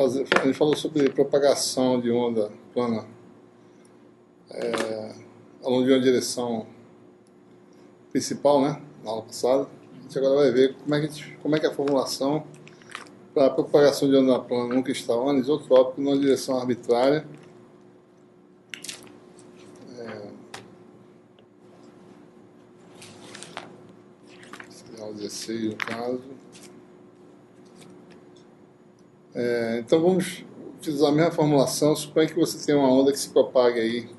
a gente falou sobre propagação de onda plana ao longo de uma direção principal, né, na aula passada. A gente agora vai ver como é que é a formulação para a propagação de onda plana num cristal anisotrópico numa direção arbitrária. Seria 16 no caso. Então vamos utilizar a mesma formulação. Suponha que você tem uma onda que se propague aí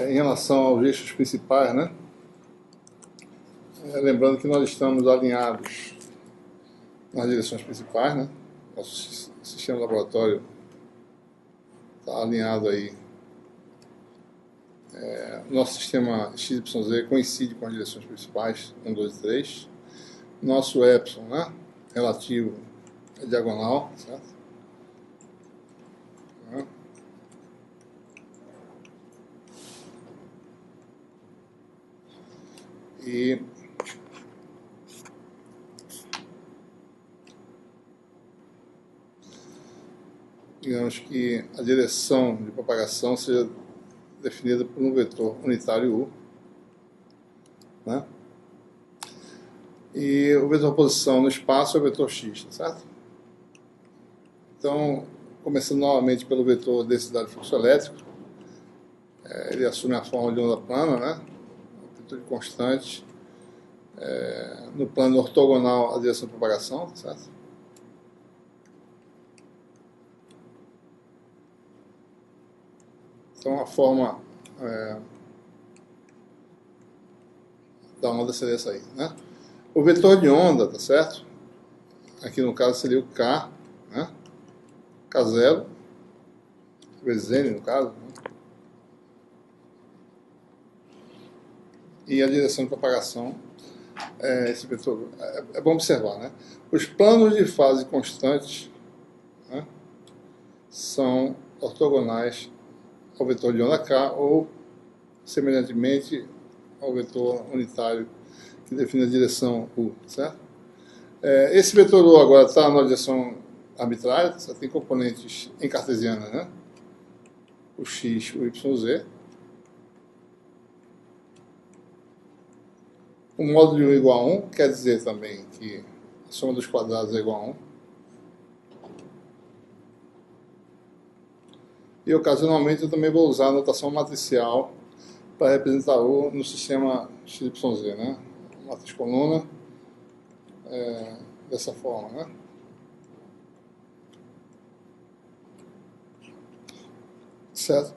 em relação aos eixos principais, né? Lembrando que nós estamos alinhados nas direções principais, né? Nosso sistema laboratório está alinhado aí. Nosso sistema XYZ coincide com as direções principais, 1, 2 e 3. Nosso epsilon, né, relativo é diagonal, certo? E digamos que a direção de propagação seja definida por um vetor unitário U, né? E o vetor posição no espaço é o vetor x, tá certo? Então, começando novamente pelo vetor densidade fluxo elétrico, ele assume a forma de onda plana, né? Amplitude constante, no plano ortogonal à direção de propagação, tá certo? Então a forma da onda seria essa aí, né? O vetor de onda, tá certo? Aqui no caso seria o K, né? K0, vezes N no caso, né? E a direção de propagação, esse vetor, é bom observar, né? Os planos de fase constantes, né, são ortogonais ao vetor de onda K ou, semelhantemente, ao vetor unitário que define a direção U, certo? Esse vetor U agora está na direção arbitrária, só tem componentes em cartesiana, né? O X, o Y, Z. O módulo de U igual a 1 quer dizer também que a soma dos quadrados é igual a 1. E ocasionalmente eu também vou usar a notação matricial para representar U no sistema XYZ, né? Matriz coluna, dessa forma, né? Certo?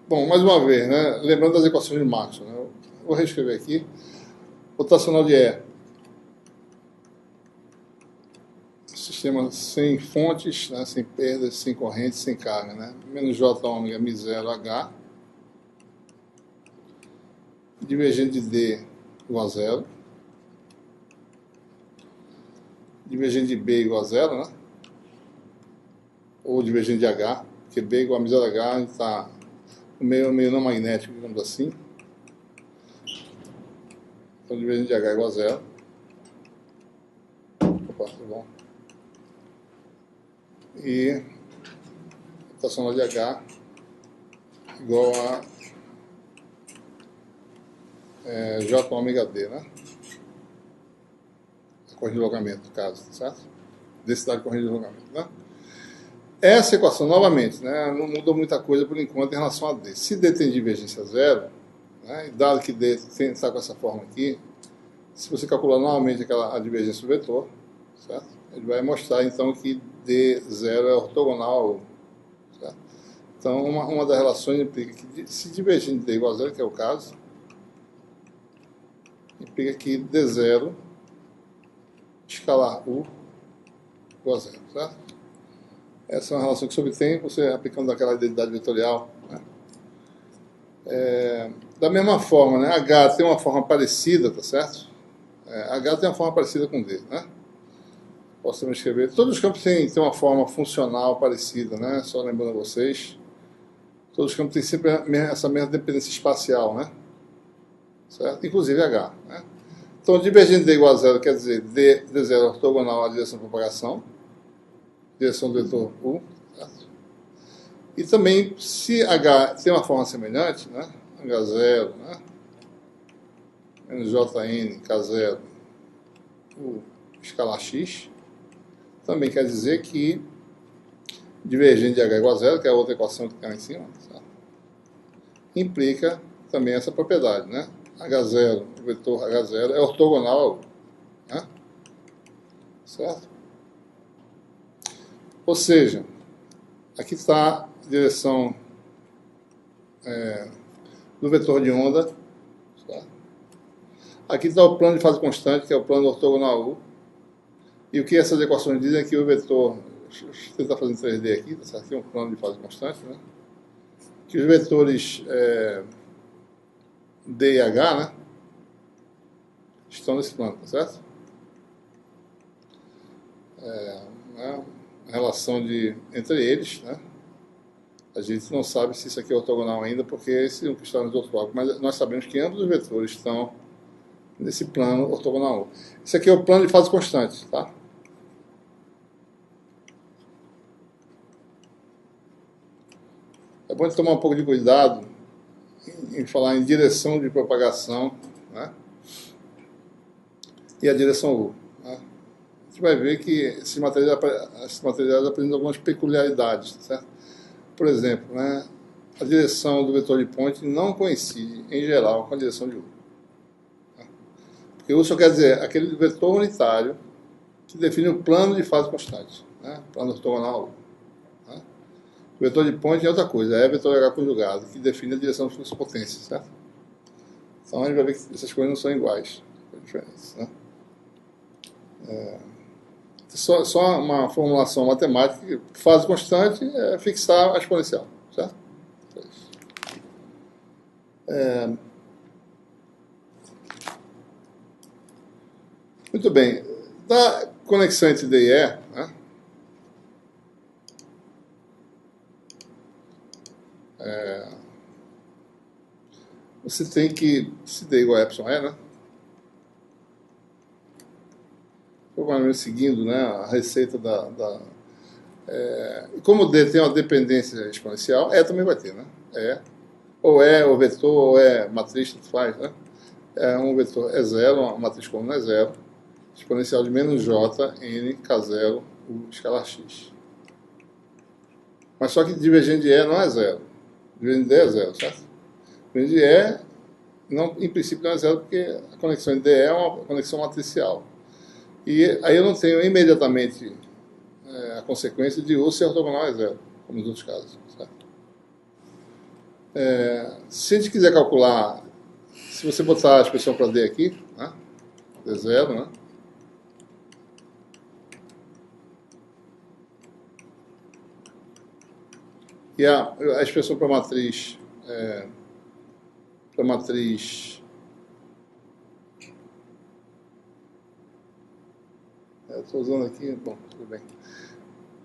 Bom, mais uma vez, né? Lembrando das equações de Maxwell, né? Vou reescrever aqui. Rotacional de E. Sistema sem fontes, né? Sem perdas, sem correntes, sem carga, né? Menos J ômega Mi0 H. Divergente de D igual a 0. Divergente de B igual a 0, né? Ou divergente de H, porque B igual a Mi0 H, a gente está no meio não magnético, digamos assim. Então, divergente de H igual a 0. Opa, tá bom. E rotacional de H igual a J ômega D, né? A corrente de deslocamento, no caso, certo? Densidade de corrente de deslocamento, né? Essa equação, novamente, né, não mudou muita coisa por enquanto em relação a D. Se D tem divergência zero, né, e dado que D está com essa forma aqui, se você calcular novamente a divergência do vetor, certo? Ele vai mostrar então que D0 é ortogonal, certo? Então uma das relações implica que se divergente de D igual a zero, que é o caso, implica que D0 escalar U igual a zero, certo? Essa é uma relação que se obtém você aplicando aquela identidade vetorial, né? Da mesma forma, né, H tem uma forma parecida, tá certo? H tem uma forma parecida com D, né? Posso também escrever. Todos os campos têm uma forma funcional parecida, né? Só lembrando a vocês. Todos os campos têm sempre essa mesma dependência espacial, né? Certo? Inclusive H, né? Então, divergente de D igual a zero quer dizer D0 ortogonal à direção de propagação. direção do vetor U. Certo? E também, se H tem uma forma semelhante, né? H0, né? Menos JN, K0, U escalar X, também quer dizer que divergente de H igual a zero, que é a outra equação que tem lá em cima, certo? Implica também essa propriedade, né? H0, o vetor H0 é ortogonal a U, né? Certo? Ou seja, aqui está a direção do vetor de onda, certo? Aqui está o plano de fase constante, que é o plano ortogonal a U. E o que essas equações dizem é que o vetor, deixa eu tentar fazer em 3D aqui, tá certo? Aqui é um plano de fase constante, né? Que os vetores D e H, né, estão nesse plano, tá certo? Né, a relação entre eles, né? A gente não sabe se isso aqui é ortogonal ainda, porque esse é um cristal ortogonal, mas nós sabemos que ambos os vetores estão nesse plano ortogonal. Esse aqui é o plano de fase constante, tá? É bom tomar um pouco de cuidado em falar em direção de propagação, né? E a direção U, né? A gente vai ver que esses materiais apresentam algumas peculiaridades, certo? Por exemplo, né, a direção do vetor de Point não coincide, em geral, com a direção de U. Né? Porque U só quer dizer aquele vetor unitário que define o plano de fase constante, né? Plano ortogonal U. Né? O vetor de Point é outra coisa, é vetor H conjugado, que define a direção do fluxo potência, certo? Então a gente vai ver que essas coisas não são iguais, são diferentes, né? Só uma formulação matemática que fase constante é fixar a exponencial, certo? Muito bem. Da conexão entre D e E, né, você tem que, se D igual a epsilon E, né, provavelmente seguindo, né, a receita como D tem uma dependência exponencial, E também vai ter, né? Ou vetor, ou matriz, tudo faz, né? É um vetor é zero, uma matriz comum é zero, exponencial de menos J, N, K0, U, escalar X. Mas só que divergente de E não é zero. Divergente de D é zero, certo? Divergente de E, não, em princípio, não é zero, porque a conexão de D é uma conexão matricial. E aí eu não tenho imediatamente a consequência de U ser ortogonal a zero, como nos outros casos, certo? Se a gente quiser calcular, se você botar a expressão para D aqui, né, D0, né, e a expressão para a matriz, estou usando aqui, bom, tudo bem,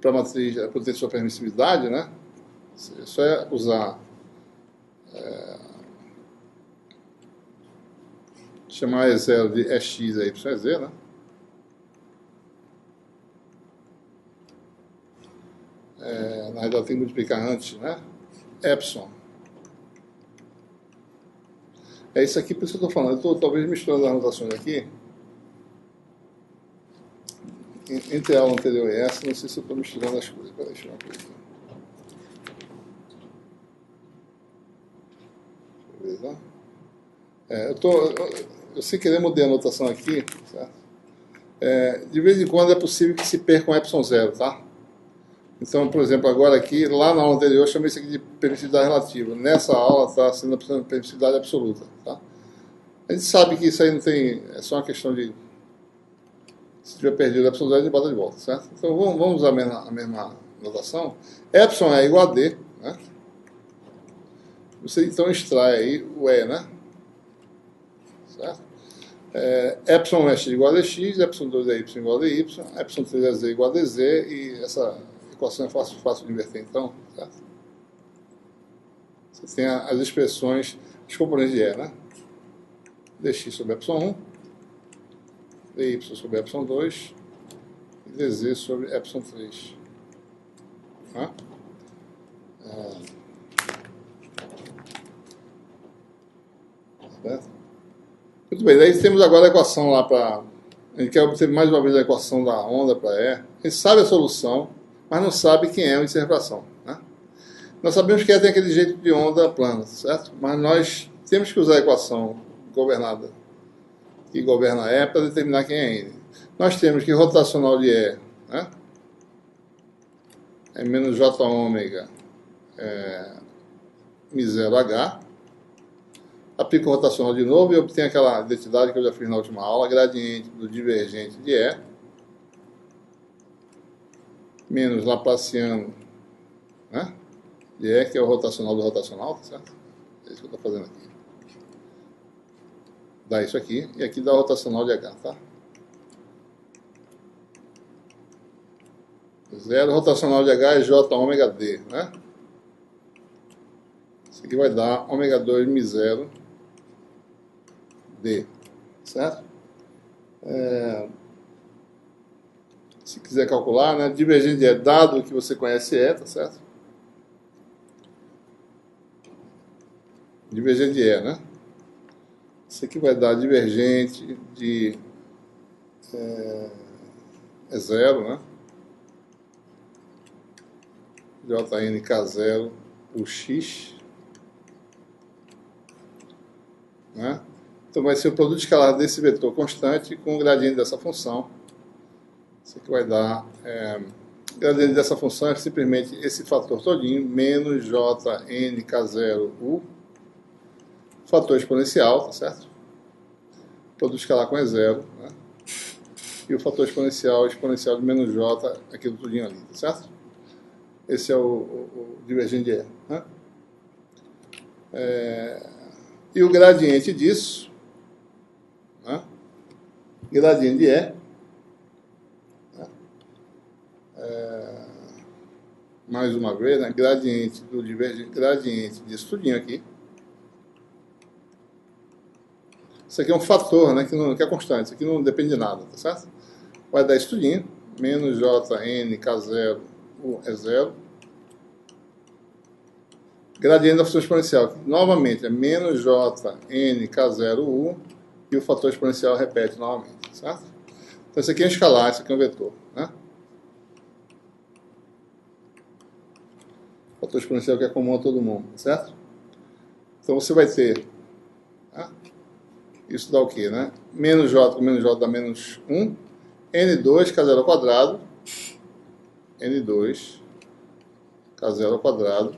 para a matriz, a potência de permissividade, né, só é usar, chamar E0 de EX e YZ, né, na realidade tem que multiplicar antes, né, epsilon. É isso aqui, por isso que eu estou falando. Eu estou talvez misturando as anotações aqui. Entre a aula anterior e essa, não sei se eu estou misturando as coisas. Deixa eu ver uma coisa aqui. Beleza? Eu sem querer mudei a anotação aqui, certo? De vez em quando é possível que se perca um epsilon zero, tá? Então, por exemplo, agora aqui, lá na aula anterior, eu chamei isso aqui de permissividade relativa. Nessa aula está sendo a permissividade absoluta, tá? A gente sabe que isso aí não tem, é só uma questão de, se tiver perdido o epsilon zero, a gente bota de volta, certo? Então vamos usar a mesma notação. Epsilon é igual a D, né? Você então extrai aí o E, né? Certo? Epsilon é x igual a dx, epsilon 2 é y igual a dy, epsilon 3 é z igual a dz, e essa equação é fácil de inverter, então, certo? Você tem as expressões, os componentes de E, né? dx sobre epsilon 1, dy sobre epsilon 2 e dz sobre epsilon 3. Né? Certo? Muito bem, daí temos agora a equação lá para... A gente quer obter mais uma vez a equação da onda para E. A gente sabe a solução, mas não sabe quem é o índice de refração. Né? Nós sabemos que E tem aquele jeito de onda plana, certo? Mas nós temos que usar a equação governada que governa E para determinar quem é N. Nós temos que rotacional de E, né? É menos J ômega μ0H. Aplico o rotacional de novo e obtenho aquela identidade que eu já fiz na última aula, gradiente do divergente de E, menos Laplaciano, né, de E, que é o rotacional do rotacional, tá certo? É isso que eu estou fazendo aqui. Dá isso aqui, e aqui dá o rotacional de H, tá? Zero, rotacional de H é J ômega D, né? Isso aqui vai dar ômega 2 μ0 D, certo? Se quiser calcular, né? Divergente é dado que você conhece E, tá certo? Divergente é, né? Isso aqui vai dar divergente de é zero, né? JNK0 por X, né? Então vai ser o produto escalar desse vetor constante com o gradiente dessa função. Isso aqui vai dar... o gradiente dessa função é simplesmente esse fator todinho, menos JNK0U, fator exponencial, tá certo? O produto escalar com é zero, né? E o fator exponencial de menos J, aquilo tudinho ali, tá certo? Esse é o divergente de E, né? E o gradiente disso, né? Gradiente de E, né? Mais uma vez, né? Gradiente do divergente, gradiente disso tudinho aqui. Isso aqui é um fator, né? Que é constante, isso aqui não depende de nada, tá certo? Vai dar isso tudinho, menos JNK0 é zero. Gradiente da função exponencial, que novamente é menos JNK0U, e o fator exponencial repete novamente, certo? Então isso aqui é um escalar, isso aqui é um vetor, né? O fator exponencial que é comum a todo mundo, certo? Então você vai ter, né? Isso dá o quê, né? Menos J com menos J dá menos 1, N2 K0 ao quadrado, N2 K0 ao quadrado,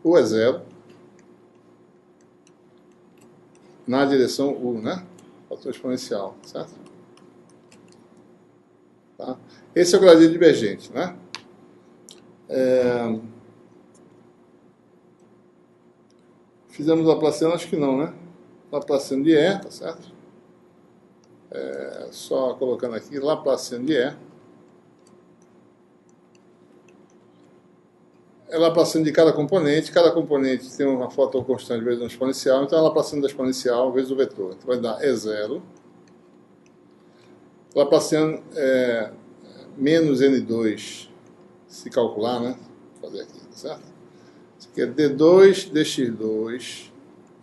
U é zero, na direção U, né? Fator exponencial, certo? Tá? Esse é o gradiente divergente, né? Fizemos Laplaciano? Acho que não, né? Laplaciano de E, tá certo? Só colocando aqui, Laplaciano de E. É Laplaciano de cada componente tem uma fator constante vezes um exponencial, então é Laplaciano da exponencial vezes o vetor. Então vai dar E0. Laplaciano menos N2, se calcular, né? Vou fazer aqui, tá certo? Isso aqui é D2 dx2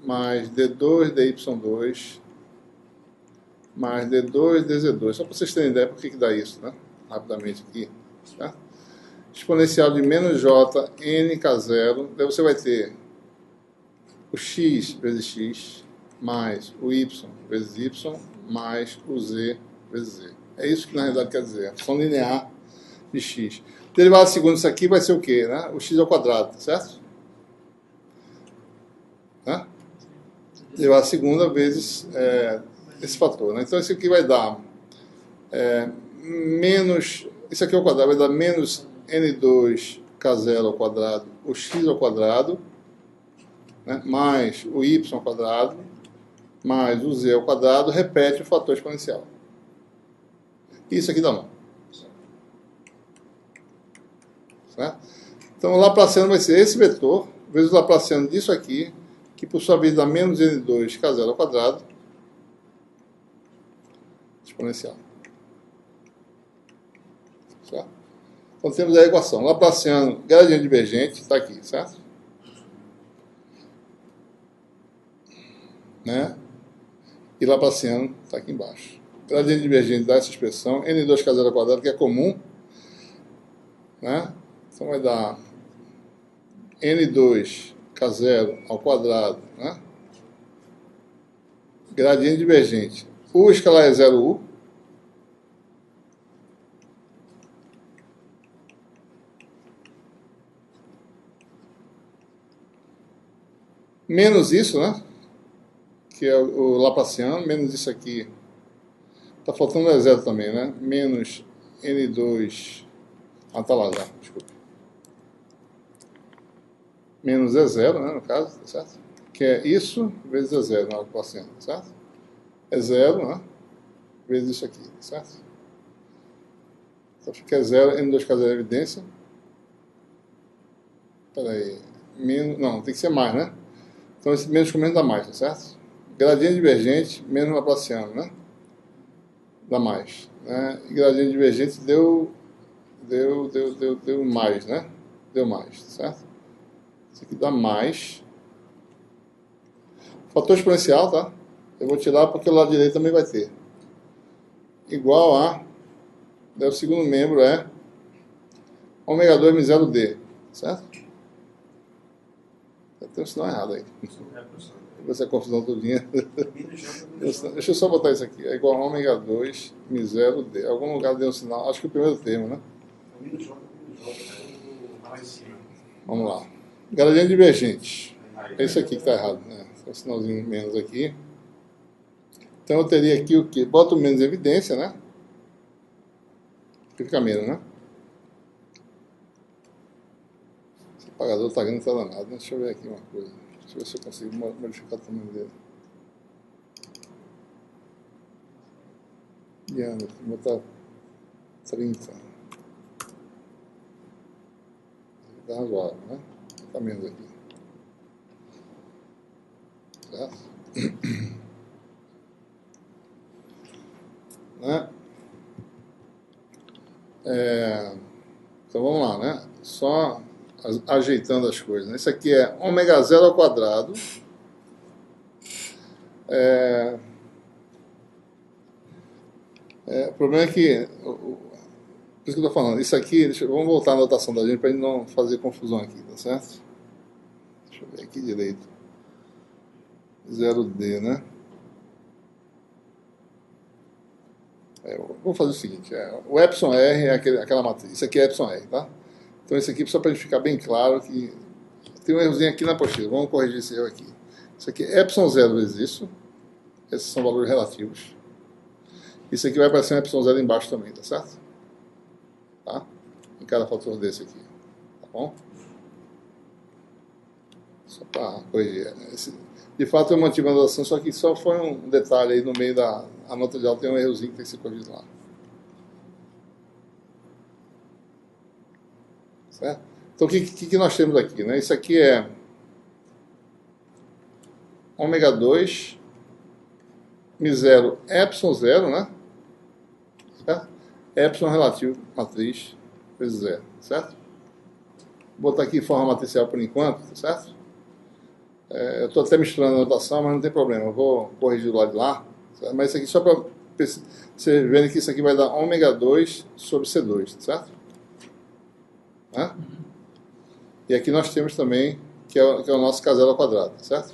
mais D2 dy2 mais D2 dz2. Só para vocês terem ideia por que dá isso, né? Rapidamente aqui, certo? Exponencial de menos J, NK0, daí você vai ter o x vezes x, mais o y vezes y, mais o z vezes z. É isso que na realidade quer dizer, a função linear de x. Derivada segunda disso aqui vai ser o quê? Né? O x ao quadrado, certo? Né? Derivada segunda vezes esse fator. Né? Então isso aqui vai dar menos... Isso aqui ao quadrado vai dar menos N2K0 ao quadrado, o x ao quadrado, né, mais o y ao quadrado, mais o z ao quadrado, repete o fator exponencial. Isso aqui dá 1. Certo? Então o Laplaciano vai ser esse vetor, vezes o Laplaciano disso aqui, que por sua vez dá menos N2K0 ao quadrado, exponencial. Certo? Então temos a equação Laplaciano, gradiente divergente, está aqui, certo? Né? E Laplaciano está aqui embaixo. Gradiente divergente dá essa expressão, n2k0², que é comum, né? Então vai dar n2k0², né? Gradiente divergente. U escalar é 0U. Menos isso, né? Que é o Laplaciano, menos isso aqui. Tá faltando é zero também, né? Menos N2... Ah, tá lá já, desculpa. Menos é zero, né, no caso, tá certo? Que é isso vezes é zero na Laplaciano, tá certo? É zero, né? Vezes isso aqui, tá certo? Então fica zero, N2K0 é evidência. Espera aí. Menos, não, tem que ser mais, né? Então esse menos com menos dá mais, tá certo? Gradiente divergente menos Laplaciano, né? Dá mais, né? E gradiente divergente deu mais, né? Deu mais, certo? Isso aqui dá mais. Fator exponencial, tá? Eu vou tirar porque o lado direito também vai ter. Igual a... Daí o segundo membro é ômega 2 menos 0D, certo? Tem um sinal errado aí. Essa confusão todinha. Deixa eu só botar isso aqui. É igual a ômega 2 menos 0D. Algum lugar deu um sinal. Acho que o primeiro termo, né? Vamos lá. Gradiente divergente. É isso aqui que está errado, né? Tem um sinalzinho menos aqui. Então eu teria aqui o quê? Boto o menos em evidência, né? Fica menos, né? Esse apagador está grande, não está danado, né? Deixa eu ver aqui uma coisa. Deixa eu ver se eu consigo modificar o tamanho dele. Diâmetro, vou botar 30. Tá razoável, né? Tá menos aqui. Certo? Né? Então vamos lá, né? Só ajeitando as coisas. Né? Isso aqui é ômega 0 ao quadrado. O problema é que... Por isso que eu estou falando. Isso aqui... vamos voltar à anotação da gente para a gente não fazer confusão aqui, tá certo? Deixa eu ver aqui direito. 0D, né? Vamos fazer o seguinte. O epsilon R é aquela matriz. Isso aqui é epsilon R, tá? Então isso aqui, só para a gente ficar bem claro que... Tem um errozinho aqui na apostila. Vamos corrigir esse erro aqui. Isso aqui é epsilon 0 vezes isso. Esses são valores relativos. Isso aqui vai aparecer um epsilon 0 embaixo também, tá certo? Tá? Em cada fator desse aqui. Tá bom? Só para corrigir. De fato eu mantive a anotação, só que só foi um detalhe aí no meio da nota de aula, tem um errozinho que tem que ser corrigido lá. Certo? Então o que nós temos aqui? Né? Isso aqui é ômega 2 mi0 epsilon 0, né? Certo? Epsilon relativo matriz vezes 0, certo? Vou botar aqui em forma matricial por enquanto, tá certo? Eu estou até misturando a notação, mas não tem problema, eu vou corrigir do lado de lá. Certo? Mas isso aqui só para vocês verem que isso aqui vai dar ômega 2 sobre C2, tá certo? Né? E aqui nós temos também, que é o nosso K0 ao quadrado, certo?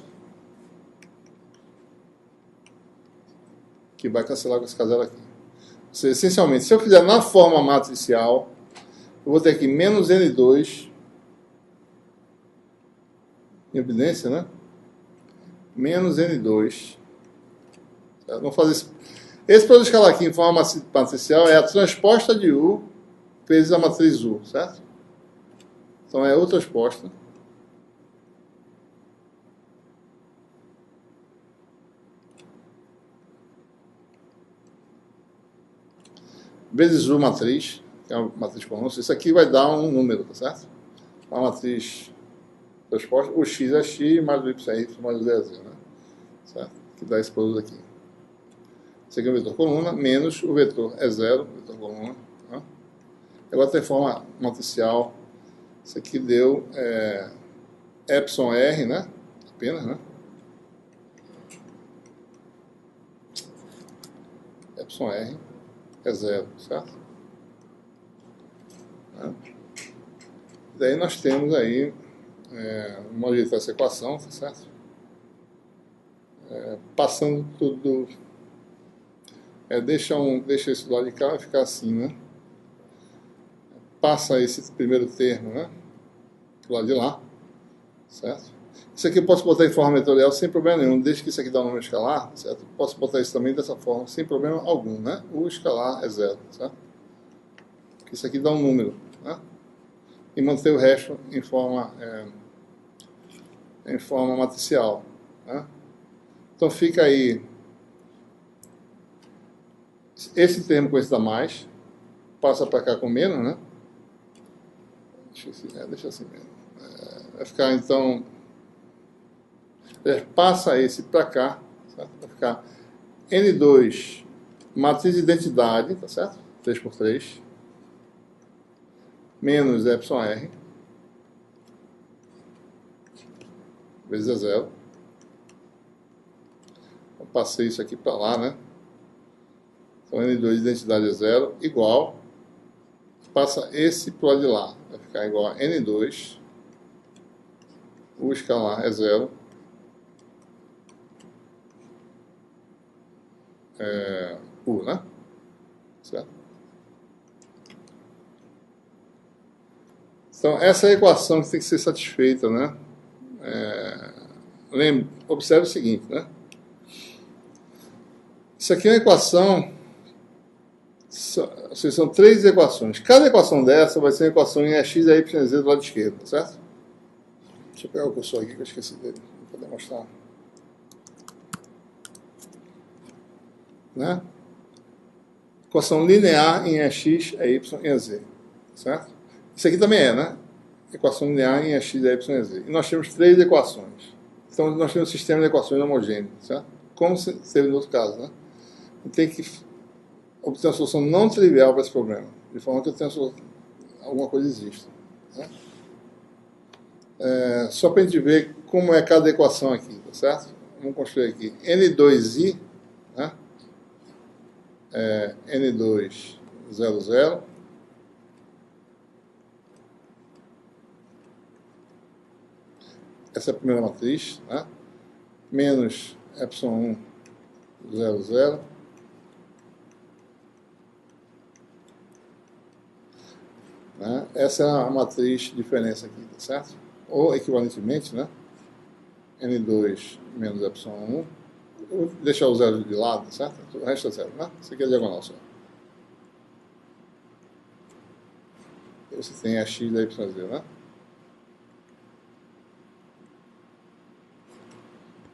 Que vai cancelar com esse K0 aqui. Ou seja, essencialmente, se eu fizer na forma matricial, eu vou ter aqui menos N2, em evidência, né? Menos N2. Certo? Vamos fazer isso. Esse produto escalar aqui em forma matricial é a transposta de U vezes a matriz U, certo? Então é U transposta vezes U matriz, que é uma matriz comum. Isso aqui vai dar um número, tá certo? Uma matriz transposta, o x é x mais o y é y mais o z é z, né? Certo? Que dá esse produto aqui. Esse aqui é o vetor coluna, menos o vetor é zero, vetor coluna. Né? Agora tem forma matricial. Isso aqui deu epsilon R, né? Apenas, né? Epsilon R é zero, certo? Daí nós temos aí, vamos ajeitar essa equação, tá certo? Passando tudo, deixa esse do lado de cá, vai ficar assim, né? Passa esse primeiro termo, né? Do lado de lá, certo? Isso aqui eu posso botar em forma vetorial sem problema nenhum, desde que isso aqui dá um número escalar, certo? Posso botar isso também dessa forma, sem problema algum, né? O escalar é zero, certo? Isso aqui dá um número, né? E manter o resto em forma matricial, né? Então fica aí esse termo com esse da mais, passa para cá com menos, né? Deixa assim mesmo. Vai ficar então, passa esse para cá, certo? Vai ficar N2 matriz de identidade, tá certo? 3 por 3 menos epsilon R vezes zero. Eu passei isso aqui para lá, né? Então N2 de identidade é zero, igual, passa esse para o lado de lá, vai ficar igual a N2, o escalar é zero, U, né? Certo? Então essa é a equação que tem que ser satisfeita, né? Observe o seguinte, né? Isso aqui é uma equação, são 3 equações. Cada equação dessa vai ser uma equação em x e y z do lado esquerdo, certo? Deixa eu pegar o cursor aqui que eu esqueci dele, para poder mostrar. Né? Equação linear em x, y e z, certo? Isso aqui também né? Equação linear em x, y e z. E nós temos 3 equações. Então nós temos um sistema de equações homogêneo, certo? Como teve no outro caso, né? Tem que obter uma solução não trivial para esse problema, de forma que eu tenha alguma coisa exista. Né? Só para a gente ver como é cada equação aqui, tá certo? Vamos construir aqui N2i, né? N2, 0, 0. Essa é a primeira matriz, né? Menos epsilon 1, 0, 0. Né? Essa é a matriz de diferença aqui, tá certo? Ou equivalentemente, né? N2 menos epsilon 1. Eu vou deixar o zero de lado, certo? O resto é zero, né? Isso aqui é diagonal só. E você tem a x da y z, né?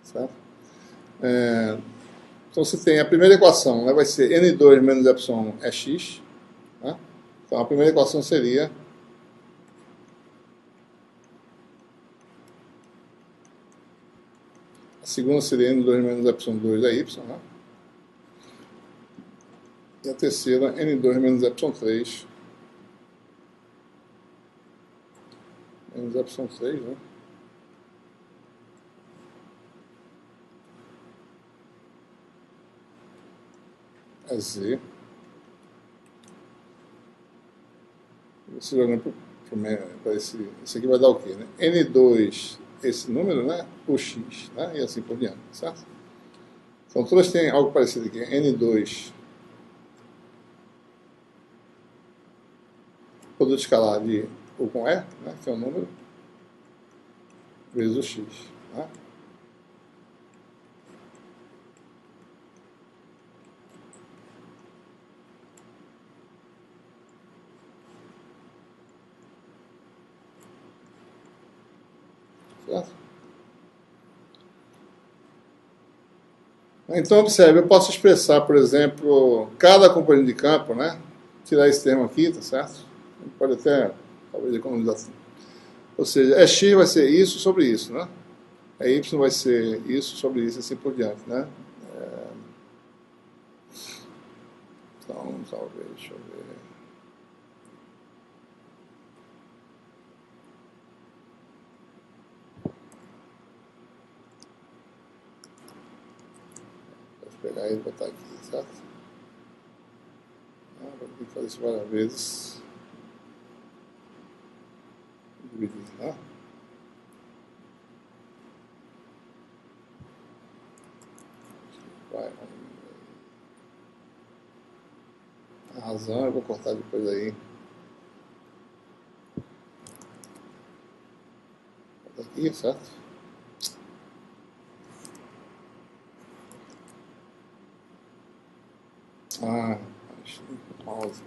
Certo? Então você tem a primeira equação, né? Vai ser N2 menos epsilon 1 é x. Né? Então a primeira equação seria a segunda seria N2 menos epsilon 2 é y, né? E a terceira N2 menos epsilon 3 menos epsilon 3, né? É z. Você jogando para esse aqui vai dar o quê, né? N2, esse número, né? O x, né? E assim por diante, certo? Então todas têm algo parecido aqui. N2, produto escalar de U com E, né? Que é o número, vezes o x, né? Certo? Então, observe, eu posso expressar, por exemplo, cada componente de campo, né? Tirar esse termo aqui, tá certo? Pode até, talvez, economizar assim. Ou seja, x vai ser isso sobre isso, né? Y vai ser isso sobre isso, assim por diante, né? Então, talvez, deixa eu ver. pegar ele e botar aqui, certo? Vou ter que fazer isso várias vezes. Dividir, né? Vai. A razão eu vou cortar depois aí. Bota aqui, certo? Acho que mouse.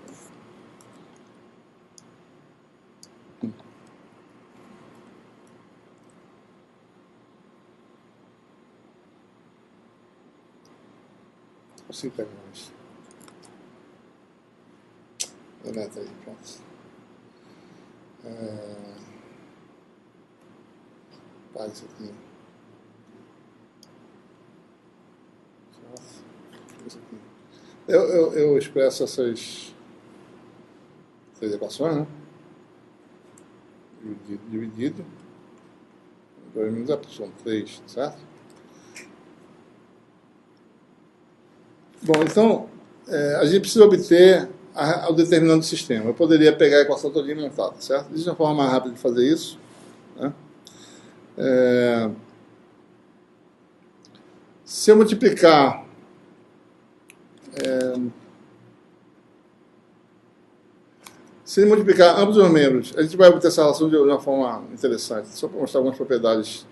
Consigo pegar mais. Deleta aí, pronto. Tá, isso aqui. Isso aqui. Eu expresso essas equações, né? Dividido. 2 menos y, 3, certo? Bom, então, a gente precisa obter o determinante do sistema. Eu poderia pegar a equação toda e montada, certo? Existe uma forma mais rápida de fazer isso, né? Se eu multiplicar ambos os membros, a gente vai obter essa relação de uma forma interessante, só para mostrar algumas propriedades.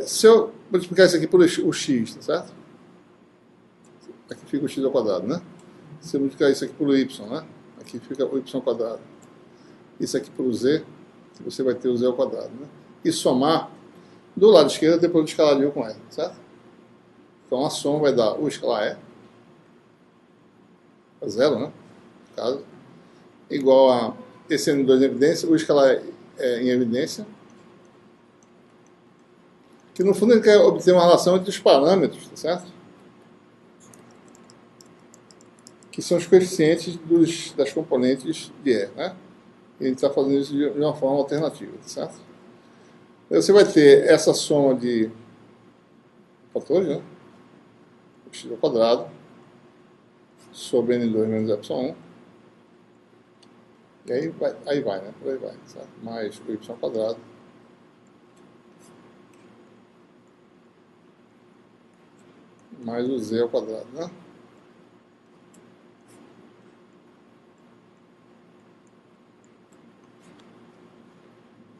Se eu multiplicar isso aqui por o x, tá certo? Aqui fica o x ao quadrado, né? Se eu multiplicar isso aqui por o y, né? Aqui fica o y ao quadrado. Isso aqui por o z, você vai ter o z ao quadrado, né? E somar, do lado esquerdo, depois do escalar de U com E, certo? Então a soma vai dar o escalar E, 0, né? No caso, igual a esse N2 em evidência, o escalar em evidência, que no fundo ele quer obter uma relação entre os parâmetros, tá certo? Que são os coeficientes das componentes de E, né? E a gente está fazendo isso de uma forma alternativa, tá certo? Você vai ter essa soma de fatores, né? O x ao quadrado sobre n2 menos y1. E aí vai, né? Por aí vai, certo? Mais o y ao quadrado mais o z ao quadrado, né?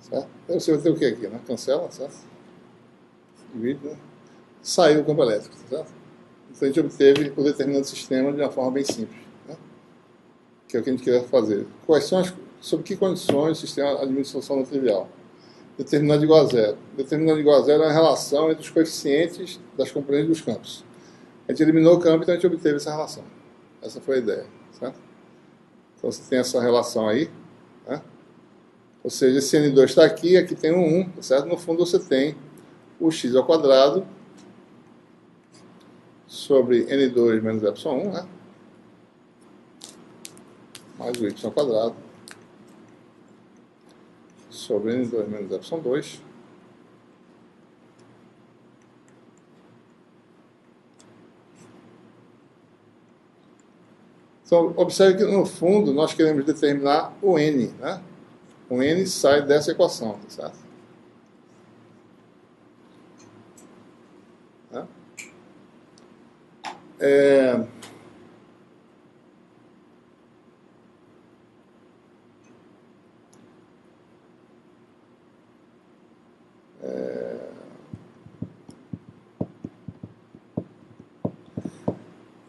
Certo? Então você vai ter o que aqui, né? Cancela, certo? Divide, né? Saiu o campo elétrico, certo? Então a gente obteve o determinante do sistema de uma forma bem simples, né? Que é o que a gente queria fazer. Sob que condições o sistema admite solução não trivial? Determinante igual a zero. Determinante igual a zero é a relação entre os coeficientes das componentes dos campos. A gente eliminou o campo, então a gente obteve essa relação. Essa foi a ideia, certo? Então você tem essa relação aí, né? Ou seja, esse N2 está aqui, aqui tem um 1, tá certo? No fundo você tem o x ao quadrado sobre N2 menos y1, né? Mais o y ao quadrado sobre N2 menos y2. Então, observe que no fundo nós queremos determinar o n, né? O n sai dessa equação, tá certo?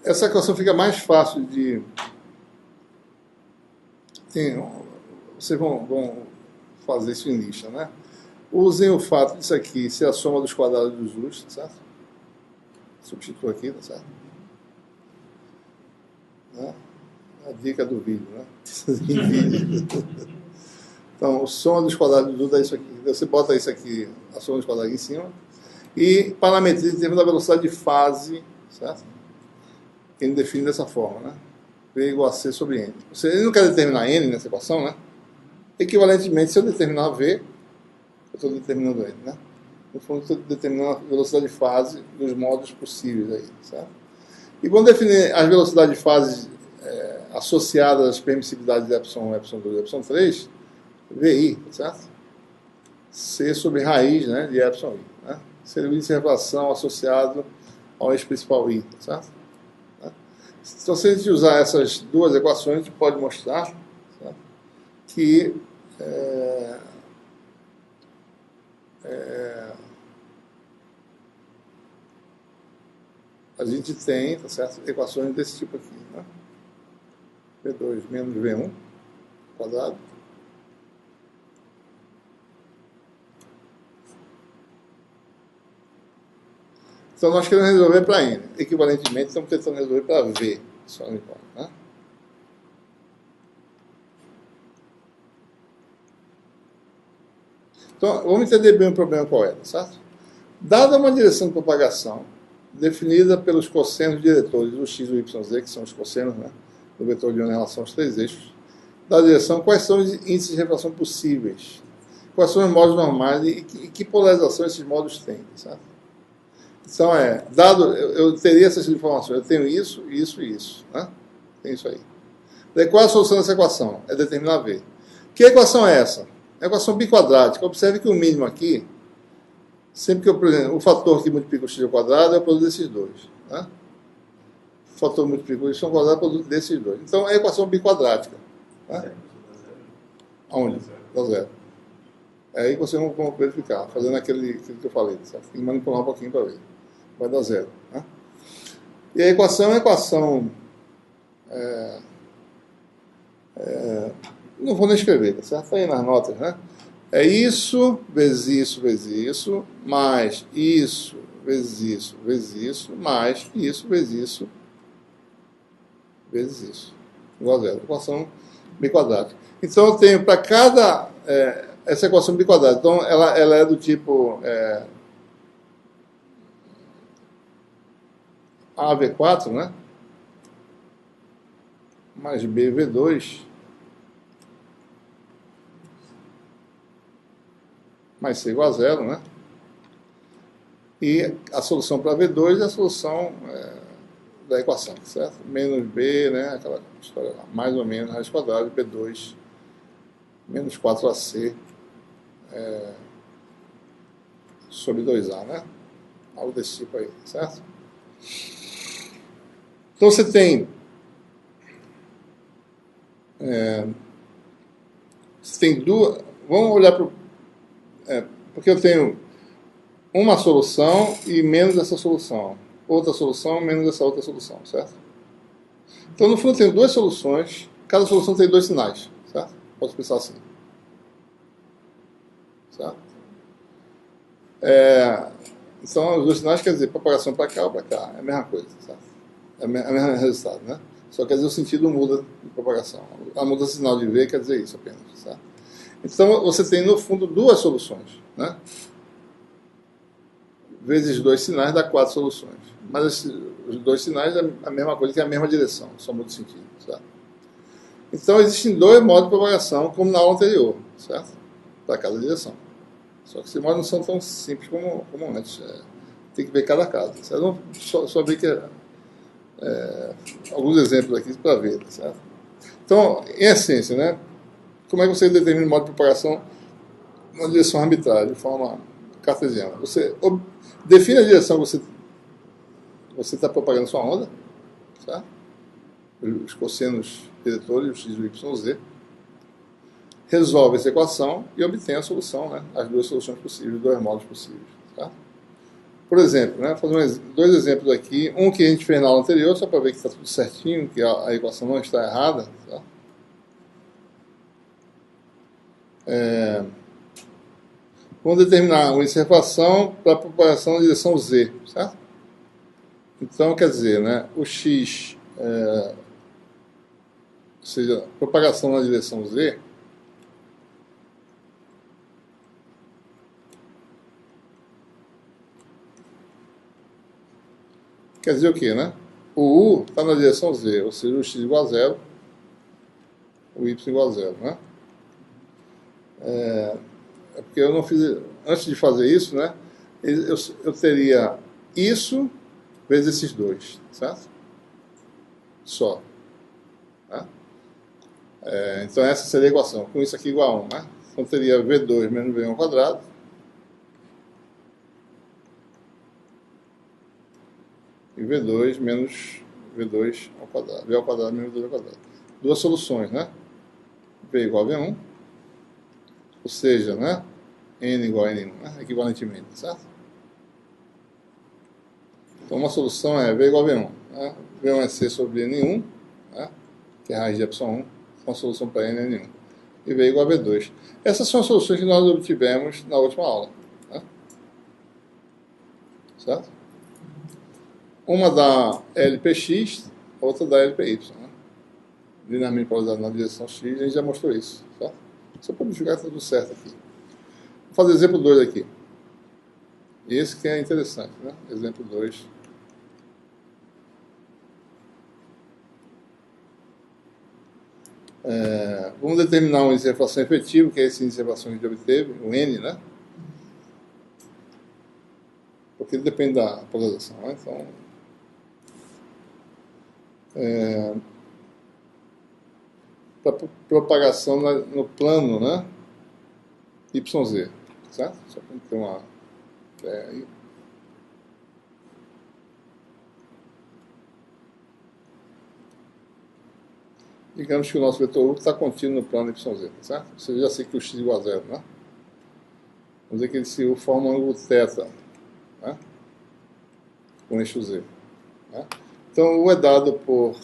Essa equação fica mais fácil de... Vocês vão fazer isso em lista, né? Usem o fato disso aqui ser a soma dos quadrados dos u's, tá certo? Substitua aqui, tá certo? Né? A dica do vídeo, né? Então, a soma dos quadrados dos u's dá isso aqui. Você bota isso aqui, a soma dos quadrados aqui em cima, e parametriza em termos da velocidade de fase, certo? Que ele define dessa forma, né? V igual a C sobre N. Ele não quer determinar N nessa equação, né? Equivalentemente, se eu determinar V, eu estou determinando N, né? No fundo, eu estou determinando a velocidade de fase dos modos possíveis aí, certo? E vamos definir as velocidades de fase associadas às permissibilidades de epsilon 1, epsilon 2 e epsilon 3, VI, certo? C sobre raiz, né, de epsilon I. Né? Seria o índice de refração associado ao eixo principal I, certo? Então, se a gente usar essas duas equações, a gente pode mostrar, certo, que a gente tem, tá certo, equações desse tipo aqui, né? V2 menos V1 quadrado então nós queremos resolver para N, equivalentemente estamos tentando resolver para V, só então, né? Então vamos entender bem o problema qual é, certo? Dada uma direção de propagação definida pelos cossenos diretores do x, do y, z, que são os cossenos, né, do vetor de onda em relação aos três eixos, da direção, quais são os índices de refração possíveis, quais são os modos normais e que polarização esses modos têm, certo? Então, dado, eu teria essas informações, eu tenho isso, isso e isso, né? Tem isso aí. Daí, qual é a solução dessa equação? É determinar V. Que equação é essa? É a equação biquadrática. Observe que o mínimo aqui, sempre que eu, por exemplo, o fator que multiplica o x ao quadrado é o produto desses dois. Né? O fator que multiplica o y ao quadrado é o produto desses dois. Então, é a equação biquadrática. Né? Aonde? Dá zero. É aí que você vai verificar, fazendo aquilo que eu falei. Certo? Tem que manipular um pouquinho para ver. Vai dar zero. Né? E a equação é a equação... não vou nem escrever, tá certo? Está aí nas notas, né? É isso, vezes isso, mais isso, vezes isso, mais isso, vezes isso. Igual a zero. Equação biquadrática. Então, eu tenho para cada... essa equação biquadrática. Então, ela é do tipo... AV4, né? Mais BV2... mais C igual a zero, né? E a solução para V2 é a solução da equação, certo? Menos B, né? Aquela história lá, mais ou menos raiz quadrada de B2 menos 4AC sobre 2A, né? Algo desse tipo aí, certo? Então você tem duas... Vamos olhar para porque eu tenho uma solução e menos essa solução. Outra solução menos essa outra solução, certo? Então, no fundo, eu tenho duas soluções. Cada solução tem dois sinais, certo? Posso pensar assim. Certo? Então, os dois sinais quer dizer propagação para cá ou para cá. É a mesma coisa, certo? É o mesmo resultado, né? Só quer dizer o sentido muda de propagação. A mudança de sinal de V quer dizer isso apenas, certo? Então, você tem, no fundo, duas soluções, né? Vezes dois sinais dá 4 soluções. Mas os dois sinais é a mesma coisa, tem a mesma direção, só muda o sentido, certo? Então, existem dois modos de propagação, como na aula anterior, certo? Para cada direção. Só que esses modos não são tão simples como antes. Tem que ver cada caso. Certo? Só ver que alguns exemplos aqui para ver, certo? Então, em essência, né? Como é que você determina o modo de propagação numa direção arbitrária, de forma cartesiana? Você define a direção que você está propagando sua onda, certo? Os cossenos diretores, o x, o y, o z. Resolve essa equação e obtém a solução, né? As duas soluções possíveis, os dois modos possíveis. Certo? Por exemplo, né? Fazer dois exemplos aqui. Um que a gente fez na aula anterior, só para ver que está tudo certinho, que a equação não está errada. Certo? Vamos determinar uma inservação para a propagação na direção z, certo? Então, quer dizer, né, o x, ou seja, propagação na direção z, quer dizer o quê, né? O u está na direção z, ou seja, o x igual a zero, o y igual a zero, né? Porque eu não fiz... Antes de fazer isso, né, eu teria isso vezes esses dois, certo? só. Né? Então essa seria a equação. Com isso aqui igual a 1. Né? Então teria V2 menos V1 ao quadrado. E V2 menos V2 ao quadrado. V ao quadrado menos V2 ao quadrado. Duas soluções, né? V igual a V1. Ou seja, né? N igual a N1, né? Equivalentemente, certo? Então uma solução é V igual a V1. Né? V1 é C sobre N1, né? Que é a raiz de epsilon 1. Uma solução para N é N1. E V igual a V2. Essas são as soluções que nós obtivemos na última aula. Né? Certo? Uma da LPX, outra da LPY. Né? Linearmente polarizado na direção X, a gente já mostrou isso. Certo? Só para jogar tudo certo aqui. Vou fazer exemplo 2 aqui. Esse que é interessante. Né? Exemplo 2. Vamos determinar um índice de refração efetivo, que é esse índice de refração que a gente obteve, o N, né? Porque ele depende da polarização. Né? Então, para propagação no plano, né? YZ, certo? Só para ter uma ideia aí. Digamos que o nosso vetor U está contínuo no plano YZ, certo? Você já sei que o x igual a 0, né? Vamos dizer que esse U forma um ângulo θ, né? Com eixo Z. Né? Então, U é dado por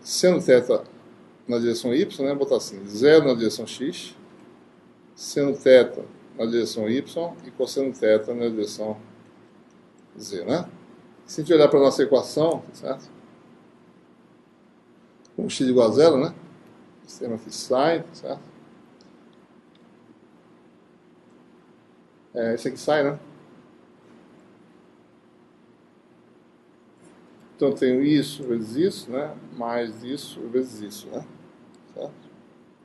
seno θ na direção Y, né? Vou botar assim, 0 na direção X, seno θ na direção Y e cosseno θ na direção Z, né? Se a gente olhar para a nossa equação, certo? Com x igual a 0, né? Esse termo aqui sai, certo? Esse aqui sai, né? Então eu tenho isso vezes isso, né? Mais isso vezes isso, né? Certo?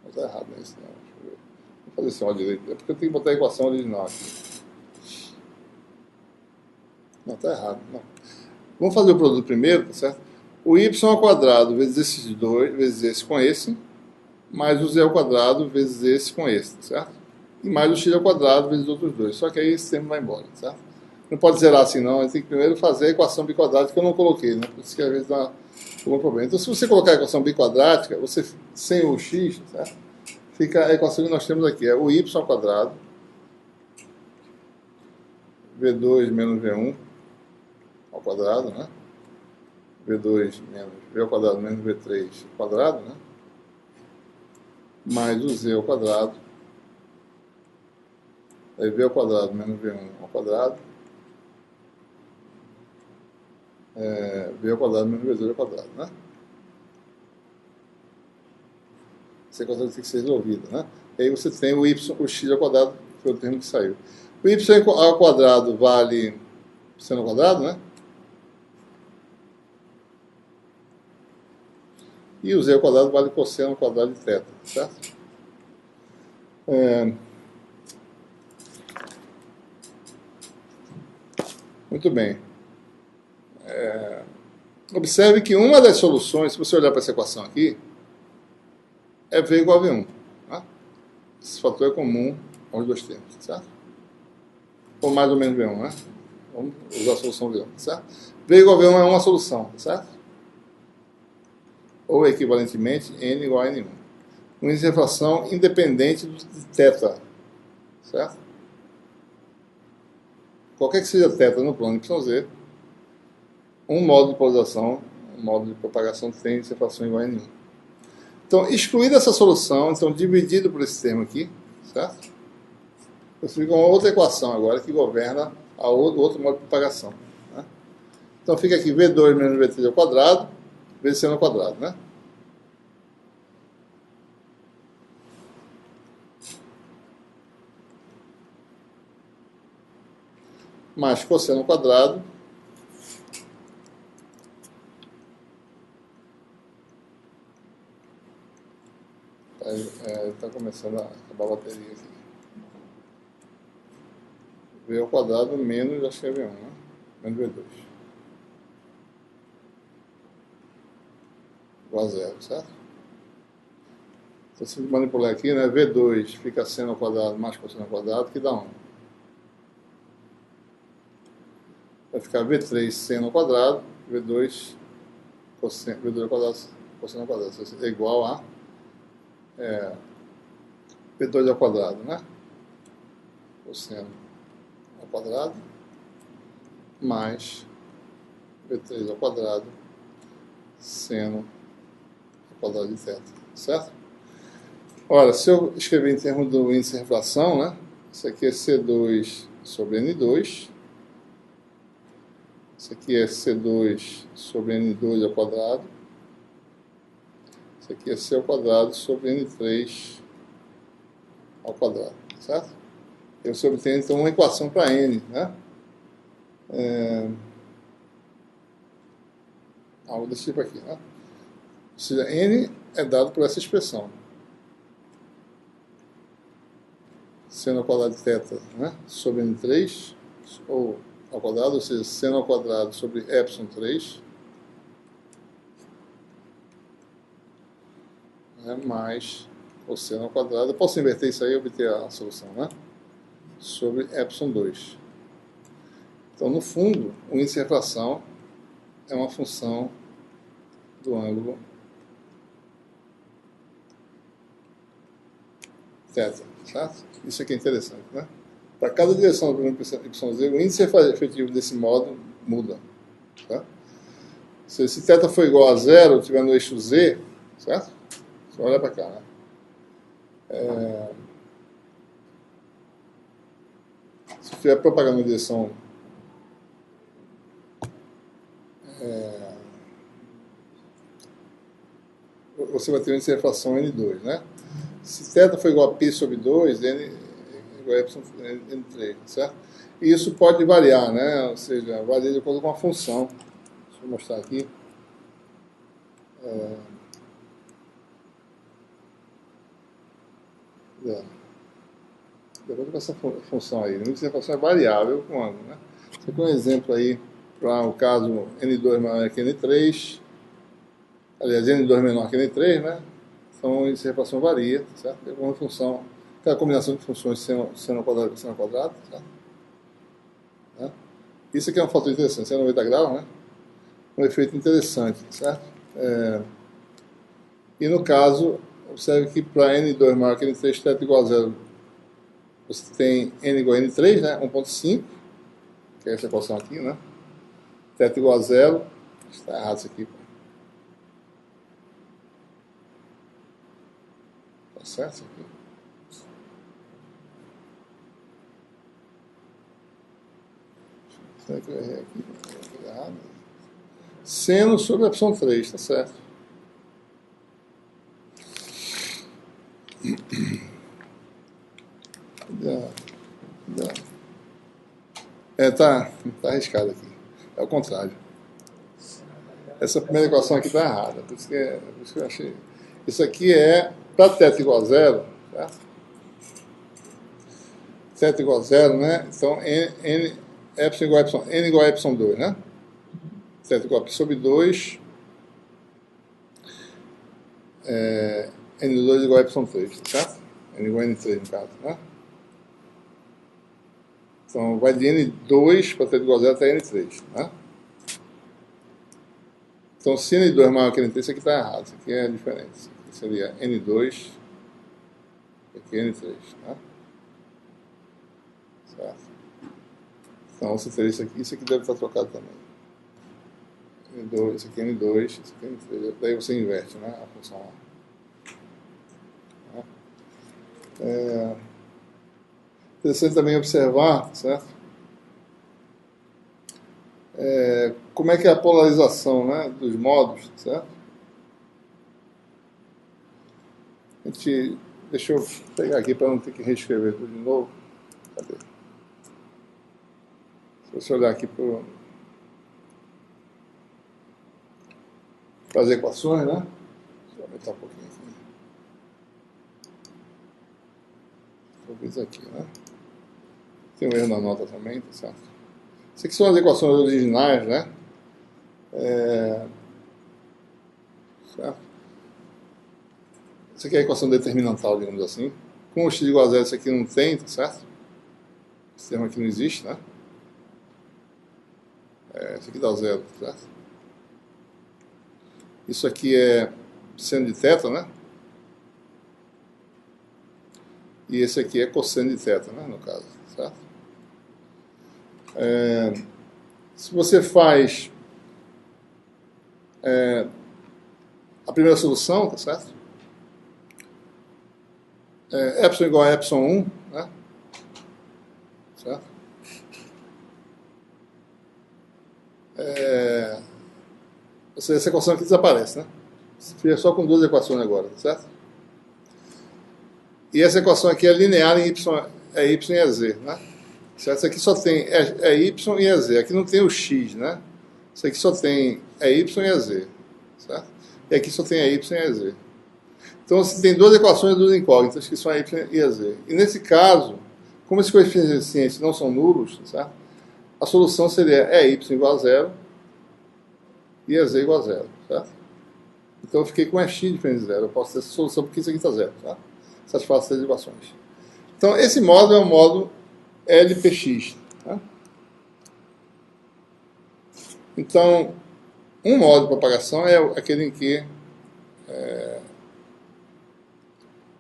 Mas está errado, né? Isso não. Deixa eu ver. Vou fazer assim, ó, direito. É porque eu tenho que botar a equação original aqui. Não, está errado. Não. Vamos fazer o produto primeiro, tá certo? O y ao quadrado vezes esses dois, vezes esse com esse, mais o z ao quadrado vezes esse com esse, tá certo? E mais o x ao quadrado vezes os outros dois. Só que aí esse termo vai embora, certo? Não pode zerar assim não, a gente tem que primeiro fazer a equação biquadrática que eu não coloquei, né? Por isso que às vezes dá algum problema. Então se você colocar a equação biquadrática, você, sem o x, certo? Fica a equação que nós temos aqui, é o y ao quadrado, V2 menos V1 ao quadrado, né? V2 menos V ao quadrado menos V3 ao quadrado, né? Mais o Z ao quadrado, aí V ao quadrado menos V1 ao quadrado, V ao quadrado menos V2 ao quadrado, né? Essa equação tem que ser resolvida, né? E aí você tem o y, o x ao quadrado, que foi o termo que saiu. O y ao quadrado vale seno ao quadrado, né? E o z ao quadrado vale cosseno ao quadrado de θ, certo? Muito bem. Observe que uma das soluções, se você olhar para essa equação aqui, é V igual a V1. Tá? Esse fator é comum aos dois termos, certo? Ou mais ou menos V1, né? Vamos usar a solução V1, certo? V igual a V1 é uma solução, certo? Ou equivalentemente, N igual a N1. Uma índice de refração independente de θ, certo? Qualquer que seja θ no plano YZ, um modo de polarização, um modo de propagação tem índice de refração igual a N1. Então, excluída essa solução, então dividido por esse termo aqui, certo? Você fica uma outra equação agora que governa o outro modo de propagação. Né? Então fica aqui V2 menos V3 ao quadrado, vezes seno ao quadrado, né? Mais cosseno ao quadrado, está começando a acabar a bateria aqui. V ao quadrado menos, acho que é V1, né? Menos V2. igual a zero, certo? Então, se manipular aqui, né, V2 fica seno ao quadrado mais cosseno ao quadrado, que dá 1. Vai ficar V3 seno ao quadrado, V2 ao quadrado, cosseno ao quadrado. Isso é igual a V2 ao quadrado, né? Cosseno ao quadrado mais V3 ao quadrado seno ao quadrado de θ, certo? Ora, se eu escrever em termos do índice de refração, né? Isso aqui é C2 sobre N2. Isso aqui é C2 sobre N2 ao quadrado. Isso aqui é C ao quadrado sobre N3 ao quadrado, certo? Eu você obtém, então, uma equação para N, né? Algo desse tipo aqui, né? Ou seja, N é dado por essa expressão. Seno ao quadrado de θ, né? Sobre N3, ou ao quadrado, ou seja, seno ao quadrado sobre epsilon 3, né? Mais cosseno ao quadrado. Eu posso inverter isso aí e obter a solução, né? Sobre epsilon 2. Então, no fundo, o índice de refração é uma função do ângulo θ, certo? Isso aqui é interessante, né? Para cada direção do YZ, o índice efetivo desse modo muda, tá? Se θ for igual a zero, estiver no eixo Z, certo? Você olha para cá, né? Se estiver propagando na direção você vai ter uma índice de refração N2, né? Se θ for igual a π sobre 2, N igual a N3, certo? E isso pode variar, né? Ou seja, varia de acordo com a função. Deixa eu mostrar aqui. De acordo com essa função aí, o índice de refração é variável com ângulo, né? Você tem um exemplo aí para o caso N2 maior que N3, aliás, N2 menor que N3, né? Então, o índice de refração varia, certo? É uma função, aquela combinação de funções seno ao quadrado e cosseno ao quadrado, certo? Né? Isso aqui é um fator interessante, 90 graus, né? Um efeito interessante, certo? E no caso, observe que para N2 maior que N3, θ igual a zero, você tem N igual a N3, né? 1.5, que é essa equação aqui, né? θ igual a zero, está errado isso aqui, pô. Tá certo isso aqui? Será que eu errei aqui? Errado. Seno sobre epsilon 3, tá certo? Tá arriscado aqui. É o contrário. Essa primeira equação aqui está errada. Por isso que eu achei. Isso aqui é para θ igual a zero, certo? θ igual a zero, né? Então, N igual a epsilon 2, né? θ igual a π sobre 2, N2 igual a epsilon 3, certo? N igual a N3, no caso, né? Então, vai de N2 para θ igual a zero até N3, né? Então, se N2 é maior que N3, isso aqui está errado. Isso aqui é diferente. Isso aqui seria N2, aqui é N3, né? Certo? Então, você teria isso aqui deve estar trocado também. N2, isso aqui é N2, isso aqui é N3. Daí você inverte, né? A função lá. Interessante também observar, certo? Como é que é a polarização, né, dos modos, certo? Deixa eu pegar aqui para não ter que reescrever tudo de novo. Cadê? Se você olhar aqui para as equações, né? Deixa eu aumentar um pouquinho aqui. Talvez aqui, né? Tem um erro na nota também, tá certo? Isso aqui são as equações originais, né? Certo? Isso aqui é a equação determinantal, digamos assim. Com o x igual a zero, isso aqui não tem, tá certo? Esse termo aqui não existe, né? Isso aqui dá zero, tá certo? Isso aqui é seno de θ, né? E esse aqui é cosseno de θ, né? No caso, certo? Se você faz a primeira solução, tá certo? Epsilon igual a epsilon 1, né? Certo? Ou seja, essa equação aqui desaparece, né? Fica só com duas equações agora, tá certo? E essa equação aqui é linear em y, y e z, né? Certo? Isso aqui só tem y e z. Aqui não tem o x, né? Isso aqui só tem y e z, certo? E aqui só tem y e z. Então você tem duas equações e duas incógnitas, que são a y e a z. E nesse caso, como esses coeficientes não são nulos, certo? A solução seria y igual a zero e a z igual a zero, certo? Então eu fiquei com x diferente de zero. Eu posso ter essa solução porque isso aqui está zero, tá? Satisfaz essas equações. Então esse módulo é o módulo LPX. Tá? Então, um módulo de propagação é aquele em que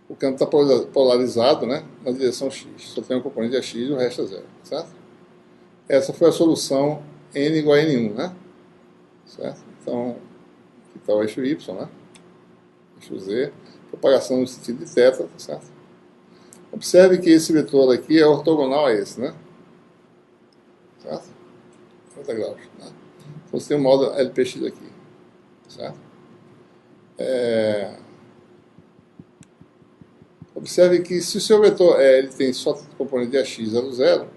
o campo está polarizado, né, na direção x. Só tem um componente é x e o resto é zero. Certo? Essa foi a solução n igual a n1, né? Certo? Então, aqui está o eixo y, né? Eixo z, propagação no sentido de θ, tá certo? Observe que esse vetor aqui é ortogonal a esse, né? Certo? 30 graus, né? Então você tem o módulo LPX aqui, certo? Observe que se o seu vetor ele tem só componente de x 0, 0,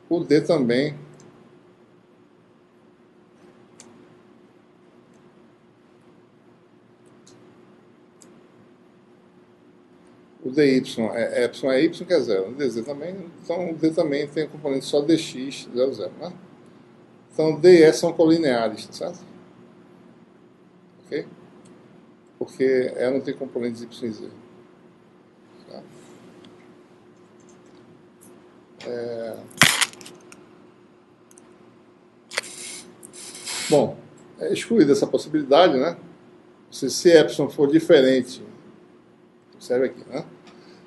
o D também o dy é epsilon é y que é 0, o dz também, então o D também tem componente só dx 0, 0, né? Então D e E são colineares, tá certo? Ok? Porque E não tem componentes y e z. Tá? Bom, excluída essa possibilidade, né? Se epsilon for diferente, observe aqui, né?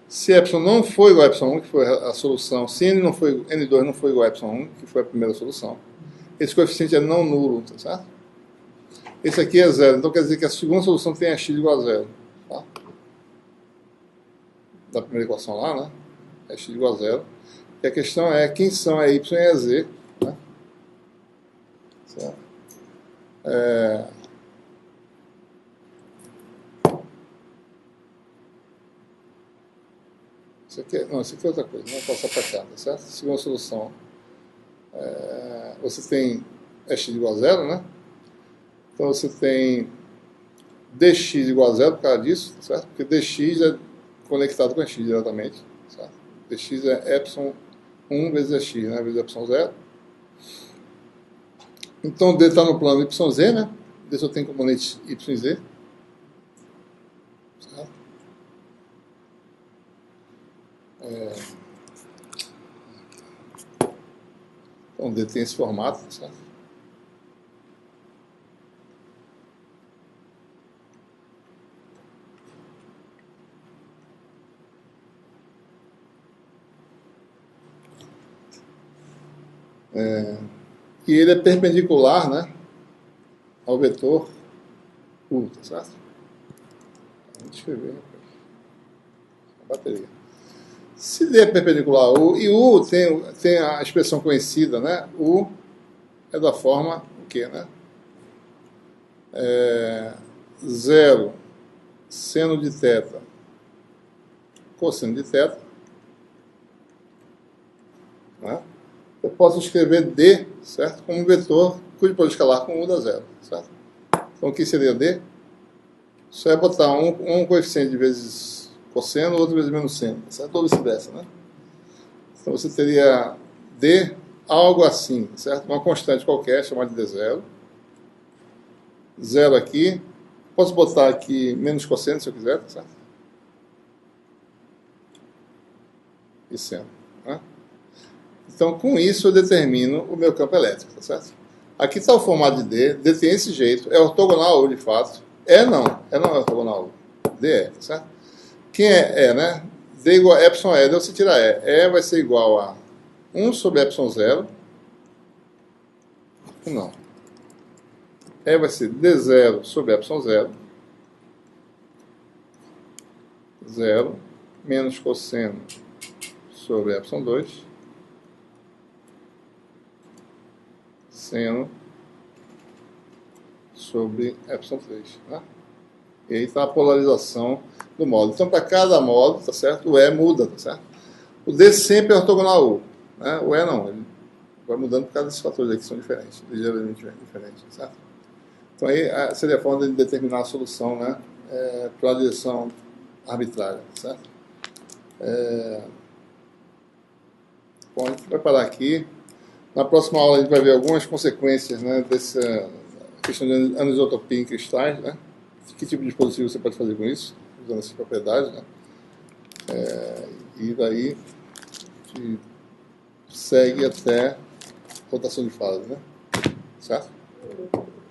Se epsilon não for igual a epsilon 1, que foi a solução, se n2 não for igual a epsilon 1, que foi a primeira solução, esse coeficiente é não nulo, tá certo? Esse aqui é zero, então quer dizer que a segunda solução tem a x igual a zero. Tá? Da primeira equação lá, né? É x igual a zero. E a questão é quem são a y e a z, né? Certo? Isso aqui é outra coisa, não posso passar para cá, tá certo? Segunda solução. Você tem x igual a zero, né? Então você tem dx igual a zero por causa disso, certo? Porque dx é conectado com a x diretamente, certo? Dx é epsilon 1 vezes x, né? Vezes epsilon 0. Então D está no plano yz, né? D só tem componente y e z. Certo? Então D tem esse formato, certo? E ele é perpendicular, né, ao vetor U, tá certo? Vamos escrever a bateria. Se D é perpendicular a U, e U tem a expressão conhecida, né? U é da forma o quê, né? 0 seno de θ cosseno de θ, né? Eu posso escrever D, certo? Como um vetor cujo produto escalar com U dá zero, certo? Então o que seria D? Só é botar um coeficiente vezes cosseno, outro vezes menos seno, certo? Ou vice-versa, né? Então você teria D algo assim, certo? Uma constante qualquer, chamada de D0. Zero aqui, Posso botar aqui menos cosseno se eu quiser, tá certo? E seno, né? Então, com isso, eu determino o meu campo elétrico, tá certo? Aqui está o formato de D tem esse jeito, é ortogonal ou de fato? Não é ortogonal. D é, tá certo? Quem é, né? D igual a epsilon E, você tirar E. E vai ser igual a 1 sobre epsilon 0. Não. E vai ser D0 sobre epsilon 0. 0 menos cosseno sobre epsilon 2. Seno sobre epsilon 3. Né? E aí está a polarização do módulo. Então, para cada módulo, tá certo? O E muda, tá certo? O D sempre é ortogonal ao U. Né? O E não, ele vai mudando por causa desses fatores aqui que são diferentes, ligeiramente diferentes, certo? Então, aí seria a forma de determinar a solução, né? Para a direção arbitrária, certo? Bom, a gente vai parar aqui. Na próxima aula a gente vai ver algumas consequências, né, dessa questão de anisotropia em cristais, né? Que tipo de dispositivo você pode fazer com isso, usando essas propriedades, né? E daí a gente segue até rotação de fase, né? Certo?